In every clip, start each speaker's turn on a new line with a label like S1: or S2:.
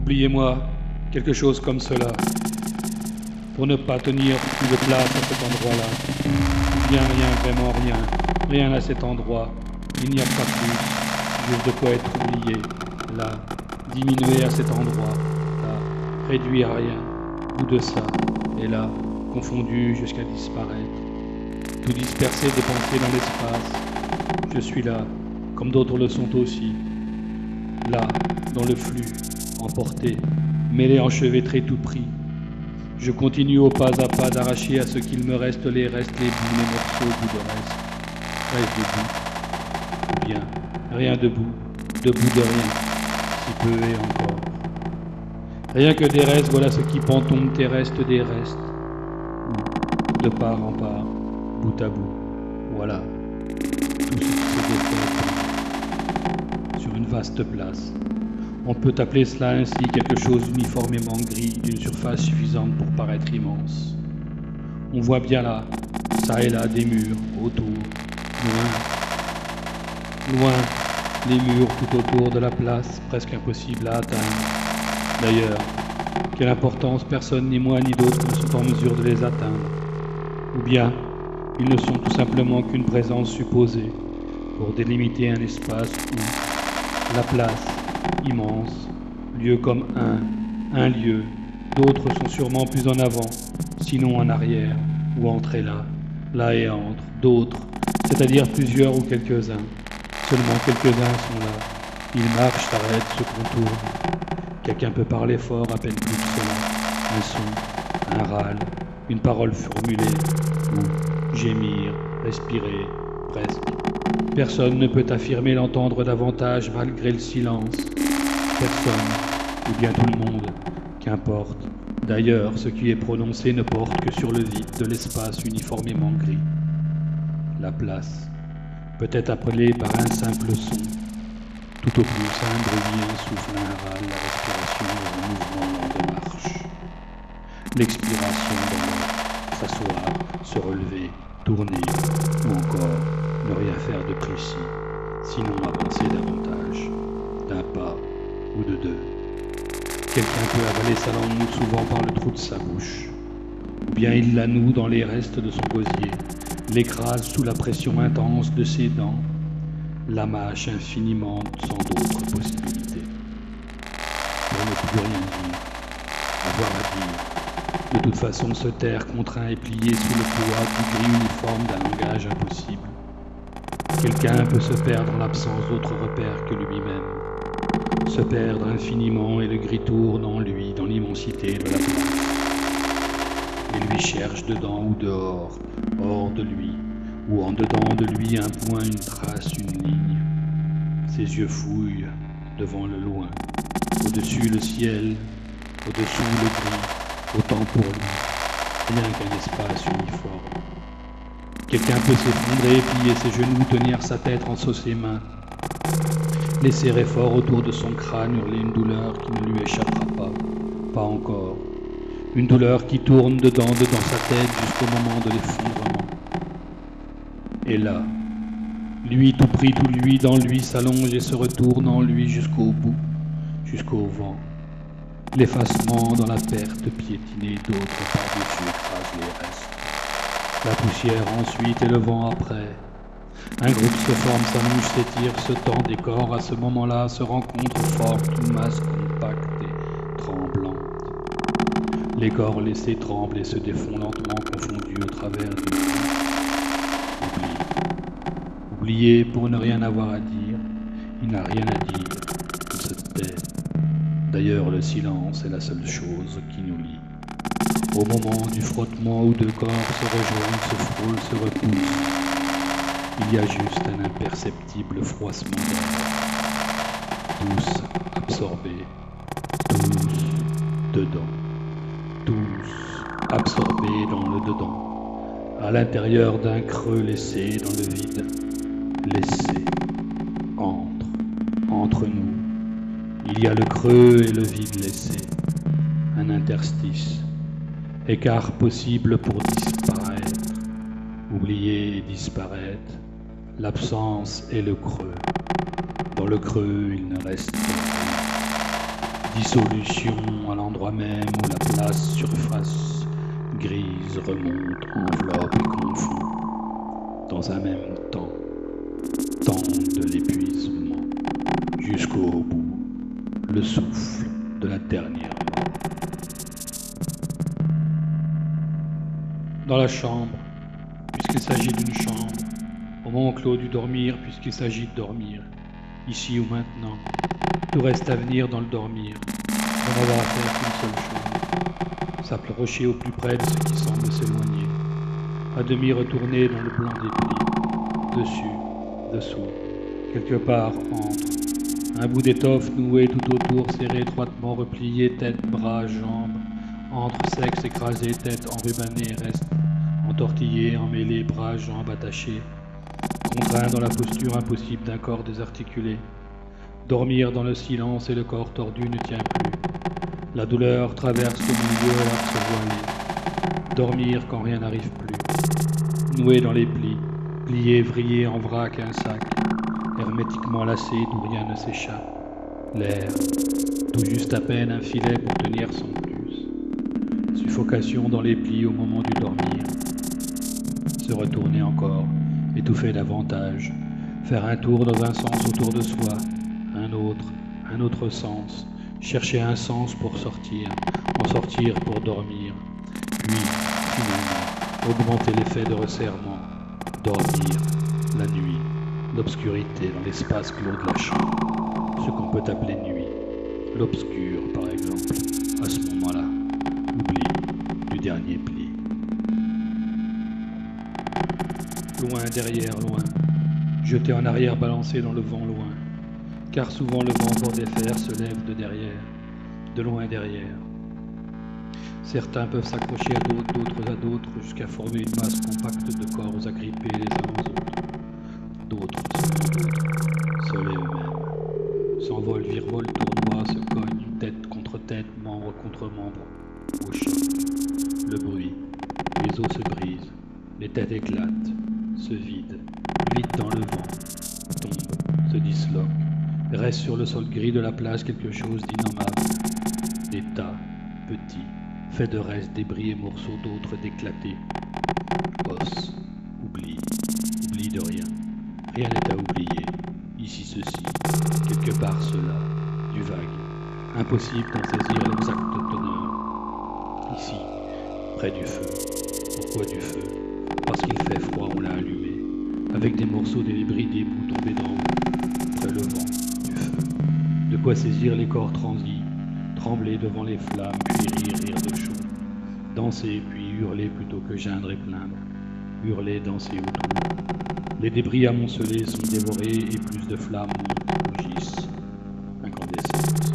S1: Oubliez-moi, quelque chose comme cela, pour ne pas tenir plus de place à cet endroit-là. Bien rien, vraiment rien, rien à cet endroit. Il n'y a pas plus, juste de quoi être oublié. Là, diminué à cet endroit. Là, réduit à rien, ou de ça. Et là, confondu jusqu'à disparaître. Tout dispersé de pensées dans l'espace. Je suis là, comme d'autres le sont aussi. Là, dans le flux, emporté, mêlé, enchevêtré, tout pris. Je continue au pas à pas d'arracher à ce qu'il me reste les restes, les bouts, les morceaux, bouts de reste. Reste debout. Ou bien, rien debout, debout de rien, si peu et encore. Rien que des restes, voilà ce qui pantombe tes restes des restes. Ou, de part en part, bout à bout, voilà. Tout ce qui se défait sur une vaste place. On peut appeler cela ainsi quelque chose uniformément gris, d'une surface suffisante pour paraître immense. On voit bien là, ça et là, des murs, autour, loin, les murs tout autour de la place, presque impossible à atteindre. D'ailleurs, quelle importance, personne, ni moi ni d'autres, ne sont en mesure de les atteindre. Ou bien, ils ne sont tout simplement qu'une présence supposée, pour délimiter un espace où la place, immense, lieu comme un lieu, d'autres sont sûrement plus en avant, sinon en arrière, ou entre et là et entre, d'autres, c'est-à-dire plusieurs ou quelques-uns. Seulement quelques-uns sont là. Ils marchent, s'arrêtent, se contournent. Quelqu'un peut parler fort, à peine plus que cela. Un son, un râle, une parole formulée, ou gémir, respirer, presque. Personne ne peut affirmer l'entendre davantage malgré le silence. Personne, ou bien tout le monde, qu'importe. D'ailleurs, ce qui est prononcé ne porte que sur le vide de l'espace uniformément gris. La place, peut-être appelée par un simple son, tout au plus un bruit, un souffle, un râle, la respiration et un mouvement lent de marche. L'expiration d'abord, s'asseoir, se relever, tourner, ou encore ne rien faire de précis, sinon avancer davantage, d'un pas ou de deux. Quelqu'un peut avaler sa langue nous souvent par le trou de sa bouche, ou bien il la noue dans les restes de son gosier, l'écrase sous la pression intense de ses dents, la mâche infiniment sans d'autres possibilités. Pour ne plus rien dire, avoir à dire, de toute façon se taire contraint et plié sous le poids du gris uniforme d'un langage impossible. Quelqu'un peut se perdre en l'absence d'autres repères que lui-même, se perdre infiniment et le gris tourne en lui dans l'immensité de la place. Et lui cherche dedans ou dehors, hors de lui, ou en dedans de lui un point, une trace, une ligne. Ses yeux fouillent devant le loin, au-dessus le ciel, au-dessous le gris, autant pour lui, rien qu'un espace uniforme. Quelqu'un peut s'effondrer, plier ses genoux, tenir sa tête entre ses mains, les serrer fort autour de son crâne, hurler une douleur qui ne lui échappera pas encore. Une douleur qui tourne dedans sa tête jusqu'au moment de l'effondrement. Et là, lui tout pris, tout lui dans lui s'allonge et se retourne en lui jusqu'au bout, jusqu'au vent. L'effacement dans la perte piétinée d'autres par-dessus écrase les restes. La poussière ensuite et le vent après. Un groupe se forme, s'amuse, s'étire, se tend, des corps à ce moment-là se rencontrent fortes, une masse compacte et tremblante. Les corps laissés tremblent et se défont lentement confondus au travers du vent. Oublié pour ne rien avoir à dire, il n'a rien à dire, il se tait. D'ailleurs, le silence est la seule chose qui nous lie. Au moment du frottement où deux corps se rejoignent, se frôlent, se repoussent, il y a juste un imperceptible froissement d'air. Tous absorbés, tous dedans, tous absorbés dans le dedans, à l'intérieur d'un creux laissé dans le vide, laissé entre nous. Il y a le creux et le vide laissé, un interstice, écart possible pour disparaître, oublier et disparaître, l'absence et le creux. Dans le creux, il ne reste rien. Dissolution à l'endroit même où la place surface grise remonte, enveloppe et confond. Dans un même temps de l'épuisement, jusqu'au bout, le souffle de la dernière mort. Dans la chambre, puisqu'il s'agit d'une chambre, au moment clos du dormir, puisqu'il s'agit de dormir, ici ou maintenant, tout reste à venir dans le dormir, d'en avoir à faire qu'une seule chose, s'approcher au plus près de ce qui semble s'éloigner, à demi retourner dans le blanc des plis, dessus, dessous, quelque part entre, un bout d'étoffe noué tout autour, serré étroitement, replié, tête, bras, jambes, entre sexe écrasé, tête enrubanée, reste entortillé, emmêlé, bras, jambes attachés, contraint dans la posture impossible d'un corps désarticulé. Dormir dans le silence et le corps tordu ne tient plus. La douleur traverse le milieu alors se voiler. Dormir quand rien n'arrive plus. Noué dans les plis, plié, vrillé en vrac un sac, hermétiquement lacé d'où rien ne s'échappe. L'air, tout juste à peine un filet pour tenir son plus. Suffocation dans les plis au moment du dormir. Se retourner encore, étouffer davantage, faire un tour dans un sens autour de soi, un autre sens, chercher un sens pour sortir, en sortir pour dormir, puis, finalement, augmenter l'effet de resserrement, dormir, la nuit, l'obscurité dans l'espace clos de la chambre, ce qu'on peut appeler nuit, l'obscur par exemple, à ce moment-là, oubli du dernier pli. Loin, derrière, loin, jeté en arrière, balancé dans le vent loin, car souvent le vent pour défaire se lève de derrière, de loin derrière. Certains peuvent s'accrocher à d'autres, jusqu'à former une masse compacte de corps agrippés les uns aux autres. D'autres, seuls et eux-mêmes, s'envolent, virevolent, tournoient, se cognent, tête contre tête, membre contre membre, au choc. Le bruit, les os se brisent, les têtes éclatent, se vident, vite dans le vent, tombent, se disloquent. Reste sur le sol gris de la plage quelque chose d'innommable. Des tas, petits, faits de restes, débris et morceaux d'autres d'éclatés. Os, oubli de rien. Rien n'est à oublier. Ici ceci, quelque part cela, du vague. Impossible d'en saisir l'exacte teneur. Ici, près du feu. Pourquoi du feu? Parce qu'il fait froid, on l'a allumé, avec des morceaux de débris, des bouts tombés d'en haut, près le vent. De quoi saisir les corps transis, trembler devant les flammes, puis rire de chaud. Danser, puis hurler plutôt que geindre et plaindre. Hurler, danser autour. Les débris amoncelés sont dévorés et plus de flammes montent, rougissent. Incandescence.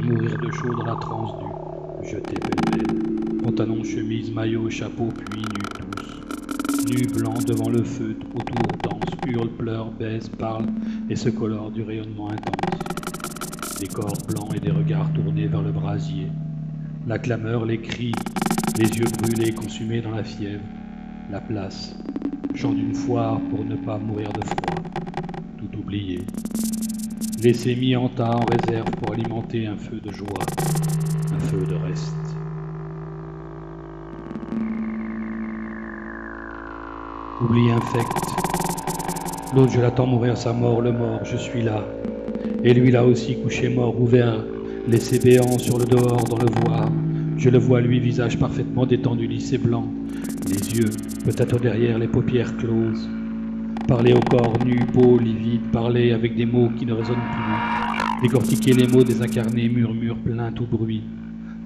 S1: Mourir de chaud dans la transe du jeté pêle-mêle. Pantalon, chemise, maillot, chapeau, puis nus tous. Nus blancs devant le feu, autour dansent, hurlent, pleurent, baisent, parlent et se colorent du rayonnement intense. Des corps blancs et des regards tournés vers le brasier. La clameur, les cris, les yeux brûlés, consumés dans la fièvre. La place, chant d'une foire pour ne pas mourir de froid. Tout oublié. Laissé mis en tas en réserve pour alimenter un feu de joie, un feu de reste. Oubli infect. L'autre, je l'attends mourir sa mort, le mort, je suis là. Et lui là aussi couché mort, ouvert, laissé béant sur le dehors dans le voir. Je le vois lui, visage parfaitement détendu, lissé blanc, les yeux, peut-être derrière les paupières closes. Parler au corps nu, beau, livide, parler avec des mots qui ne résonnent plus. Décortiquer les mots désincarnés, murmures plein tout bruit.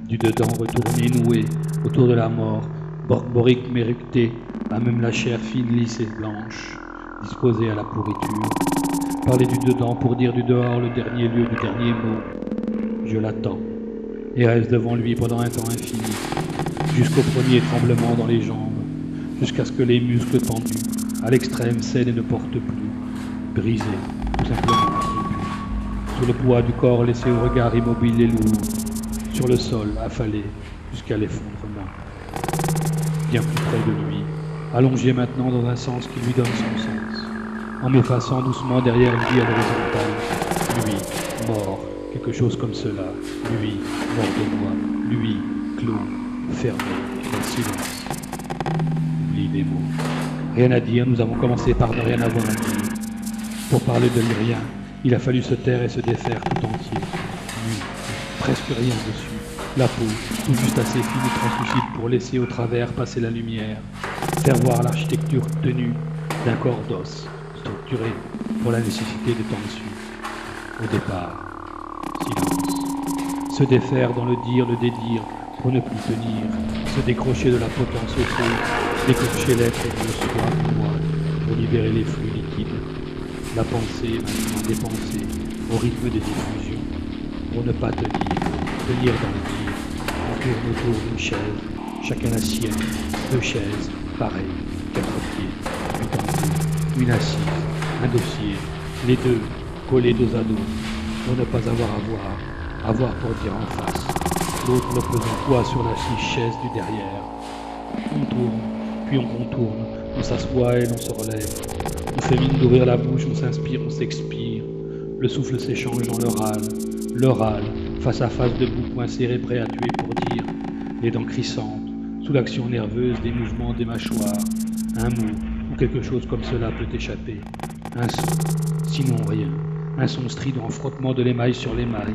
S1: Du dedans retourné, noué, autour de la mort, borborique méructé, à même la chair fine, lisse et blanche, disposée à la pourriture. Parler du dedans pour dire du dehors le dernier lieu du dernier mot. Je l'attends et reste devant lui pendant un temps infini, jusqu'au premier tremblement dans les jambes, jusqu'à ce que les muscles tendus, à l'extrême, cèdent et ne portent plus, brisés, tout simplement rompus, sous le poids du corps laissé au regard immobile et lourd, sur le sol affalé jusqu'à l'effondrement. Bien plus près de lui, allongé maintenant dans un sens qui lui donne son sens, en m'effaçant doucement derrière lui à l'horizontale, lui, mort, quelque chose comme cela. Lui, mort de moi, lui, clos, fermé, dans le silence. Oublie des mots. Rien à dire, nous avons commencé par ne rien avoir à dire. Pour parler de rien, il a fallu se taire et se défaire tout entier. Nu, presque rien dessus. La peau, tout juste assez fine et translucide pour laisser au travers passer la lumière. Faire voir l'architecture tenue d'un corps d'os, structuré pour la nécessité de temps dessus. Au départ, silence. Se défaire dans le dire, le dédire, pour ne plus tenir. Se décrocher de la potence au feu, décrocher l'être de ce droit de moi, pour libérer les flux liquides. La pensée maintenant dépensée, au rythme des diffusions, pour ne pas tenir dans le dire. On tourne autour d'une chaise, chacun la sienne, 2 chaises, pareilles, 4 pieds, 8 en deux, une assise, un dossier, les deux collés dos à dos, pour ne pas avoir pour dire en face, l'autre le pesant poids sur la chaise du derrière. On tourne, puis on contourne, on s'assoit et l'on se relève. On fait mine d'ouvrir la bouche, on s'inspire, on s'expire. Le souffle s'échange dans le râle, face à face debout, poing serré, prêt à tuer pour dire, les dents crissantes, sous l'action nerveuse des mouvements des mâchoires. Un mot ou quelque chose comme cela peut échapper. Un son, sinon rien. Un son strident, frottement de l'émail sur l'émail.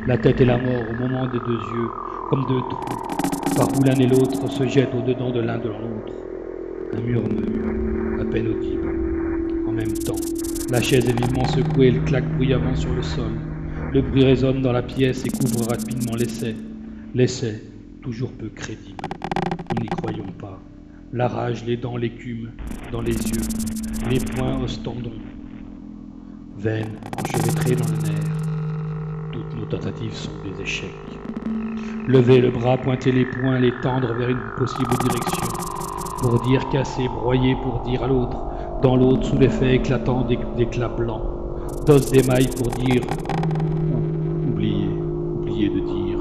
S1: La tête et la mort au moment des 2 yeux, comme 2 trous, par où l'un et l'autre se jettent au-dedans de l'un de l'autre. Un murmure, à peine audible. En même temps, la chaise est vivement secouée, elle claque bruyamment sur le sol. Le bruit résonne dans la pièce et couvre rapidement l'essai. L'essai, toujours peu crédible. Nous n'y croyons pas. La rage, les dents, l'écume, dans les yeux, les poings aux tendons. Veines, enchevêtrées dans le nerf. Toutes nos tentatives sont des échecs. Lever le bras, pointer les poings, les tendre vers une possible direction. Pour dire casser, broyer, pour dire à l'autre, dans l'autre, sous l'effet éclatant d'éclats blancs, d'os d'émail pour dire oublier de dire,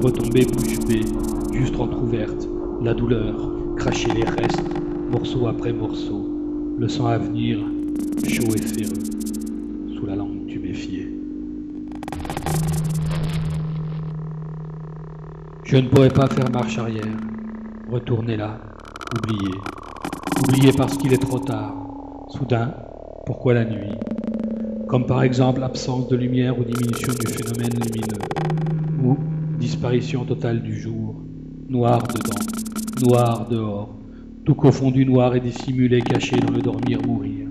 S1: retomber bouche bée, juste entr'ouverte, la douleur, cracher les restes, morceau après morceau, le sang à venir, chaud et ferreux, sous la langue tuméfiée. Je ne pourrais pas faire marche arrière, retourner là, oublier parce qu'il est trop tard. Soudain, pourquoi la nuit? Comme par exemple absence de lumière ou diminution du phénomène lumineux, ou disparition totale du jour, noir dedans, noir dehors, tout confondu noir et dissimulé, caché dans le dormir mourir.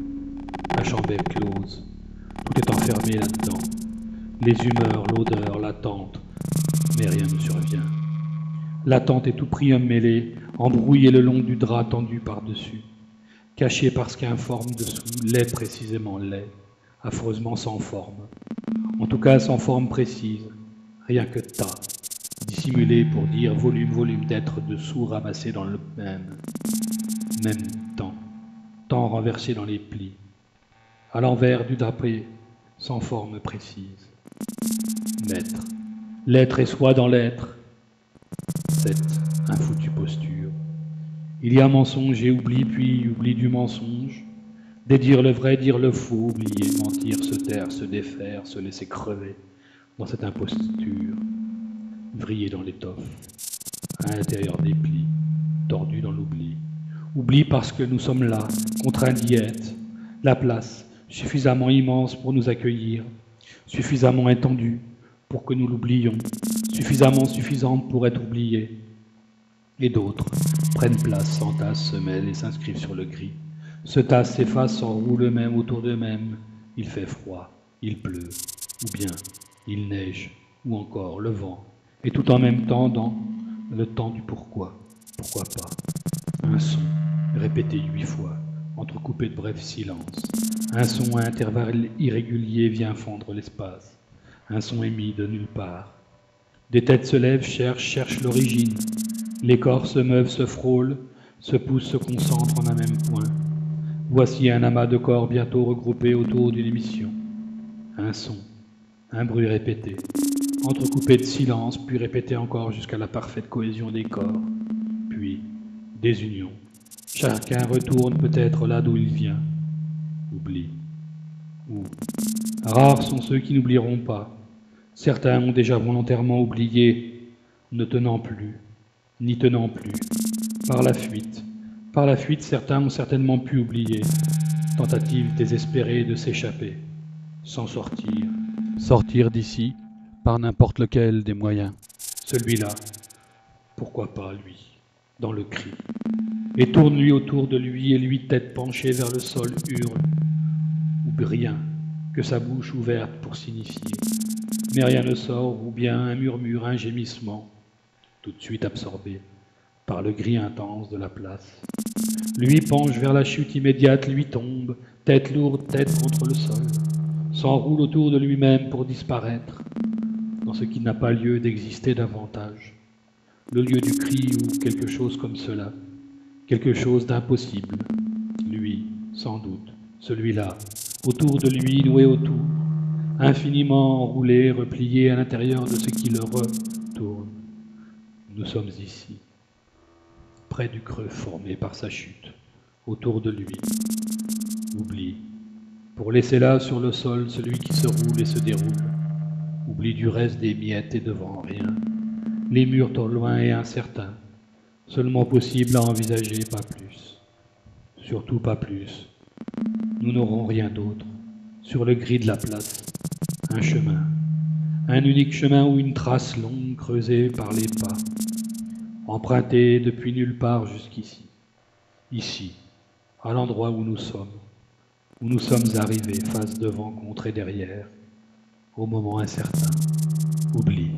S1: La chambre est close, tout est enfermé là-dedans, les humeurs, l'odeur, l'attente, mais rien ne survient. L'attente est tout pris mêlé, embrouillé le long du drap tendu par-dessus. Caché parce qu'informe dessous, laid précisément laid, affreusement sans forme. En tout cas sans forme précise, rien que tas, dissimulé pour dire volume d'être dessous ramassé dans le même temps renversé dans les plis, à l'envers du drapé, sans forme précise. Maître, l'être est soi dans l'être, c'est un foutu posture. Il y a mensonge et oubli, puis oubli du mensonge. Dédire le vrai, dire le faux, oublier, mentir, se taire, se défaire, se laisser crever dans cette imposture, vriller dans l'étoffe, à l'intérieur des plis, tordu dans l'oubli. Oubli parce que nous sommes là, contraints d'y être, la place suffisamment immense pour nous accueillir, suffisamment étendue pour que nous l'oublions, suffisamment suffisante pour être oubliée. Et d'autres prennent place, s'entassent, se mêlent et s'inscrivent sur le gris. Se tassent, s'effacent, s'enroulent eux-mêmes autour d'eux-mêmes. Il fait froid, il pleut, ou bien il neige, ou encore le vent. Et tout en même temps dans le temps du pourquoi. Pourquoi pas? Un son, répété 8 fois, entrecoupé de brefs silences. Un son à intervalles irréguliers vient fendre l'espace. Un son émis de nulle part. Des têtes se lèvent, cherchent l'origine. Les corps se meuvent, se frôlent, se poussent, se concentrent en un même point. Voici un amas de corps bientôt regroupés autour d'une émission. Un son, un bruit répété, entrecoupé de silence, puis répété encore jusqu'à la parfaite cohésion des corps. Puis, désunion. Chacun retourne peut-être là d'où il vient. Oubli. Ou, rares sont ceux qui n'oublieront pas. Certains ont déjà volontairement oublié, ne tenant plus, n'y tenant plus, par la fuite. Par la fuite, certains ont certainement pu oublier, tentative désespérée de s'échapper, s'en sortir, sortir d'ici par n'importe lequel des moyens. Celui-là, pourquoi pas lui, dans le cri, et tourne lui autour de lui et lui, tête penchée vers le sol, hurle, ou rien que sa bouche ouverte pour signifier. Mais rien ne sort, ou bien un murmure, un gémissement, tout de suite absorbé par le gris intense de la place. Lui penche vers la chute immédiate, lui tombe, tête lourde, tête contre le sol, s'enroule autour de lui-même pour disparaître dans ce qui n'a pas lieu d'exister davantage, le lieu du cri ou quelque chose comme cela, quelque chose d'impossible. Lui, sans doute, celui-là, autour de lui, noué autour, infiniment enroulé, replié à l'intérieur de ce qui le retourne. Nous sommes ici, près du creux formé par sa chute, autour de lui. Oublie, pour laisser là sur le sol celui qui se roule et se déroule. Oublie du reste des miettes et devant rien. Les murs trop loin et incertains, seulement possible à envisager, pas plus. Surtout pas plus. Nous n'aurons rien d'autre. Sur le gris de la place, un chemin. Un unique chemin ou une trace longue creusée par les pas, empruntée depuis nulle part jusqu'ici. Ici, à l'endroit où nous sommes arrivés face devant, contre et derrière, au moment incertain. Oublie.